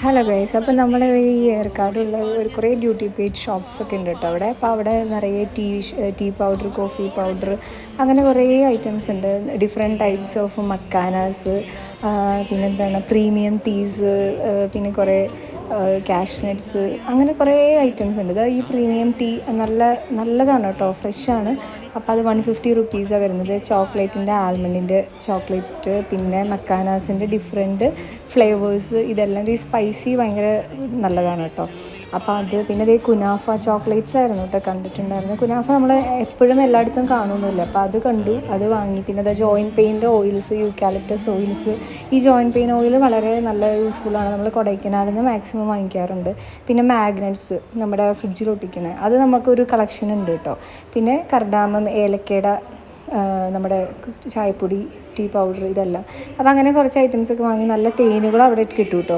Hello guys, അപ്പോൾ നമ്മൾ ഈ ഏർക്കാടുള്ള ഒരു കുറേ ഡ്യൂട്ടി പെയ്ഡ് ഷോപ്സ് ഒക്കെ ഉണ്ട് കേട്ടോ അവിടെ. അപ്പോൾ അവിടെ നിറയെ ടീ പൗഡർ, കോഫി പൗഡർ, അങ്ങനെ കുറേ ഐറ്റംസ് ഉണ്ട്. ഡിഫറെൻറ്റ് ടൈപ്സ് ഓഫ് മക്കാനാസ്, പിന്നെന്താണ് പ്രീമിയം ടീസ്, പിന്നെ കുറേ കാഷ്നട്ട്സ്, അങ്ങനെ കുറേ ഐറ്റംസ് ഉണ്ട്. ഈ പ്രീമിയം ടീ നല്ലതാണ് കേട്ടോ, ഫ്രഷാണ്. അപ്പോൾ അത് 150 റുപ്പീസാണ് വരുന്നത്. ചോക്ലേറ്റിൻ്റെ, ആൽമണ്ടിൻ്റെ ചോക്ലേറ്റ്, പിന്നെ മക്കാനാസിൻ്റെ ഡിഫറെൻറ്റ് ഫ്ലേവേഴ്സ്, ഇതെല്ലാം ഈ സ്പൈസി ഭയങ്കര നല്ലതാണ് കേട്ടോ. അപ്പോൾ അത് പിന്നെ ഈ കുനാഫ ചോക്ലേറ്റ്സ് ആയിരുന്നു കേട്ടോ കണ്ടിട്ടുണ്ടായിരുന്നു. കുനാഫ നമ്മൾ എപ്പോഴും എല്ലായിടത്തും കാണുമൊന്നുമില്ല, അപ്പോൾ അത് കണ്ടു, അത് വാങ്ങി. പിന്നെ അത് ജോയിൻറ്റ് പെയിൻ്റെ ഓയിൽസ്, യൂക്കാലിപ്റ്റസ് ഓയിൽസ്. ഈ ജോയിൻറ്റ് പെയിൻ ഓയിൽ വളരെ നല്ല യൂസ്ഫുള്ളാണ്. നമ്മൾ കൊടൈക്കനാലിൽ നിന്ന് മാക്സിമം വാങ്ങിക്കാറുണ്ട്. പിന്നെ മാഗ്നറ്റ്സ് നമ്മുടെ ഫ്രിഡ്ജിൽ ഒട്ടിക്കണേ, അത് നമുക്കൊരു കളക്ഷൻ ഉണ്ട് കേട്ടോ. പിന്നെ കർഡാമം, ഏലക്കയുടെ, നമ്മുടെ ചായപ്പൊടി, ടീ പൗഡർ, ഇതെല്ലാം. അപ്പോൾ അങ്ങനെ കുറച്ച് ഐറ്റംസൊക്കെ വാങ്ങി. നല്ല തേനുകൾ അവിടെ കിട്ടും കേട്ടോ.